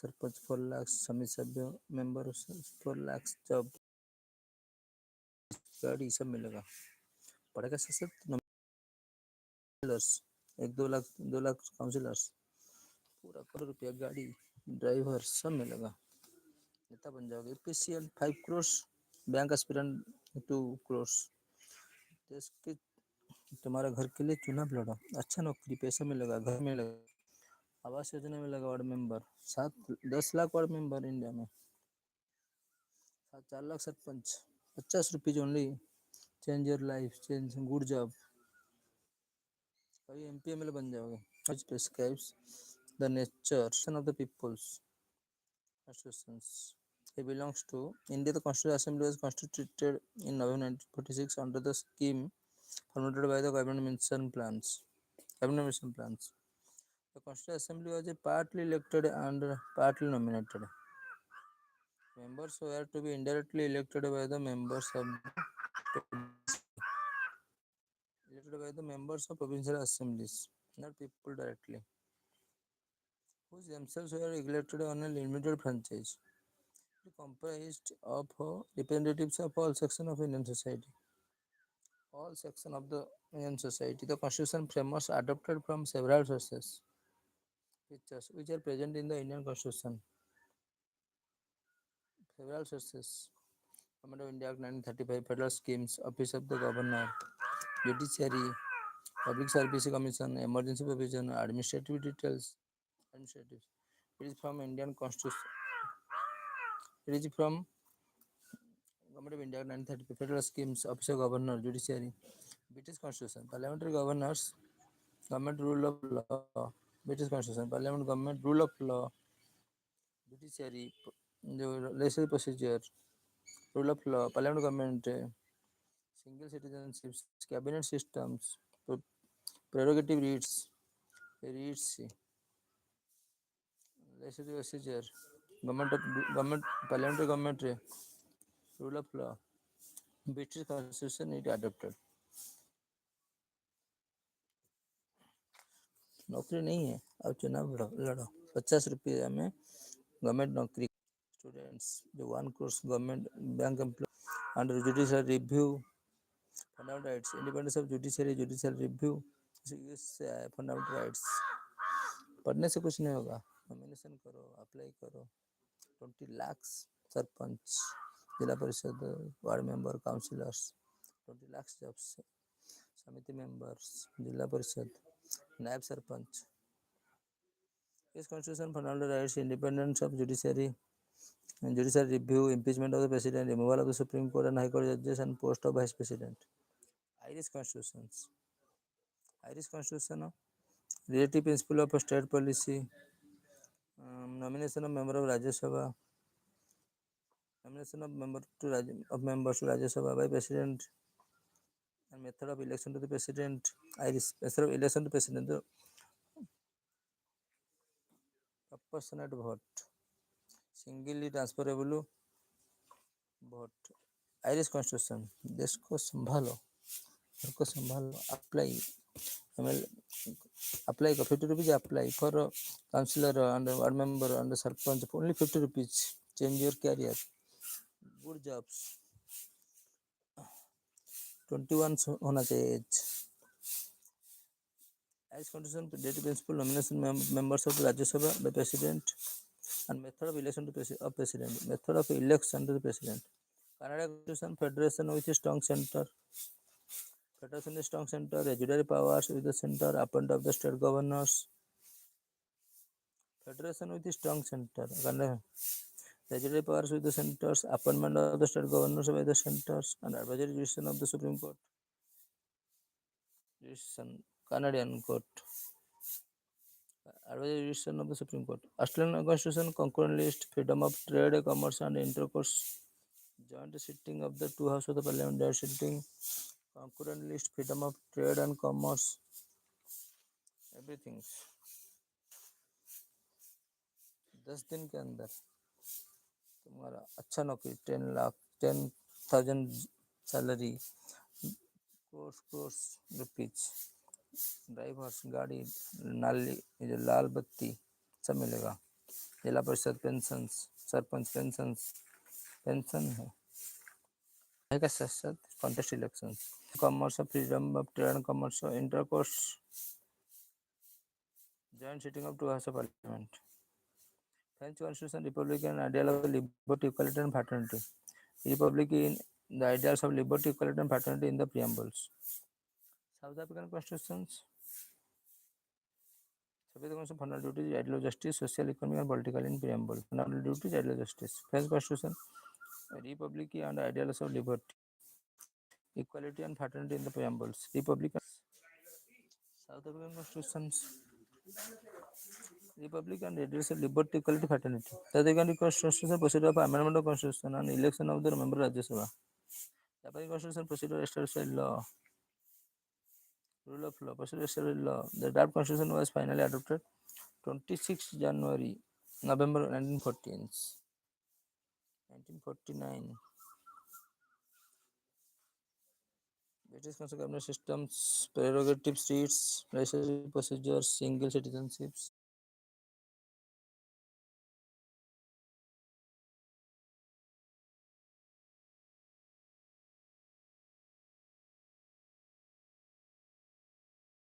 Sarpanch 4 lakhs, समिति सभ्य member 4 lakhs, job गाड़ी सब मिलेगा। पड़ेगा से काउंसिलर्स, 1-2 लाख 2 लाख काउंसिलर्स, पूरा करोड़ रुपया गाड़ी, ड्राइवर सब मिलेगा। नेता बन जाओगे। PCL 5 crores, bank aspirant 2 crores। देश के तुम्हारा घर के लिए चुनाव लड़ो, अच्छा नौकरी, पैसा मिलेगा, घर मिलेगा, आवास योजना मिलेगा, ward member 10 lakh ward member India में, 4 lakh sarpanch, 50 rupees only, change your life, change good job, कभी एमपी एमएलए बन जाओगे। which prescribes the nature of the people's constitutions. It belongs to India. The Constitutional Assembly was constituted in November 1946 under the scheme formulated by the Cabinet Mission Plans. The Constitutional Assembly was partly elected and partly nominated. Members were to be indirectly elected by the members of provincial assemblies, not people directly, whose themselves were elected on a limited franchise. It comprised of representatives of all sections of Indian society. All sections of the Indian society. The constitution frameworks adopted from several sources, features which are present in the Indian constitution. Several sources. Government of India Act 1935, federal schemes, Office of the Governor, Judiciary, Public Service Commission, emergency provision, administrative details. Administrative. It is from Indian Constitution. It is from Government of India 1935, federal schemes, Office of Governor, Judiciary, British Constitution, Parliamentary Governors, Government rule of law, British Constitution, Parliament Government rule of law, Judiciary, legislative procedure, rule of law, Parliament Government, single citizenships, cabinet systems, prerogative reads, legislative procedure, government, Parliamentary Government, rule of law, British Constitution it adopted. नौकरी नहीं है, अब चुनाव लड़ो। 50 रुपये में government नौकरी। Students जो 1 crore government bank employ under judicial review, fundamental rights, independence of judiciary, judicial review, इससे आया फंडामेंटल राइट्स। पढ़ने से कुछ नहीं होगा, नॉमिनेशन करो, अप्लाई करो। 20 लाख सरपंच, जिला परिषद, ward member, councillors, 20 lakh jobs, समिति मेंबर्स, जिला परिषद, नायब sarpanch. This constitution fundamental rights, independence of judiciary, judicial review, impeachment of the president, removal of the Supreme Court and High Court judges, and post of vice president. Irish constitutions. Irish constitution, relative principle of state policy, nomination of member of Rajya Sabha, nomination of members to Rajya Sabha by president, and method of election to the president. Irish method of election to president, the proportionate vote, singly transferable vote. Irish constitution, देश को संभालो, घर को संभालो, apply का 50 rupees apply for councillor and ward member and sarpanch, only 50 rupees, change your career, good jobs, 21 होना चाहिए age. Irish constitution principle, nomination members of Rajya Sabha by president and method of election to president, method of election to the president. Canada Constitution, federation with a strong center, federation with strong center, judiciary powers with the center, appointment of the state governors. Federation with a strong center, judiciary powers with the centers, appointment of the state governors by the centers, and advisory jurisdiction of the Supreme Court. Canadian Court. Advisory jurisdiction of the Supreme Court. Australian Constitution, concurrent list, freedom of trade, commerce, and intercourse. Joint sitting of the two houses of the Parliament, joint sitting, concurrent list, freedom of trade and commerce, everything. 10 दिन के अंदर तुम्हारा अच्छा नौकरी, 10,000 salary, crores rupees, drivers, गाड़ी, नाली, लाल बत्ती सब मिलेगा। जिला परिषद पेंशंस, सरपंच पेंशंस, पेंशन है का साथ साथ contest election, commerce, freedom of trade and commerce, intercourse, joint sitting of two house of parliament, French constitution, republican ideal of liberty, equality and fraternity, republic in the ideals of liberty, equality, and fraternity in the preambles. South African constitutions, fundamental duties, ideal of justice, social, economic, and political in preamble. Fundamental duties, ideal of justice. French constitution, republic and ideals of liberty, equality, and fraternity in the preambles. Republican. South African constitutions, republic and ideals of liberty, equality, fraternity. South African constitution, procedure of amendment of constitution and election of the member of Rajya Sabha. Japanese constitution, procedure established law. Rule of law, procedure law. The draft constitution was finally adopted 26 January, November 1914. 1949. British constitutional systems, prerogative seats, legislative procedures, single citizenships.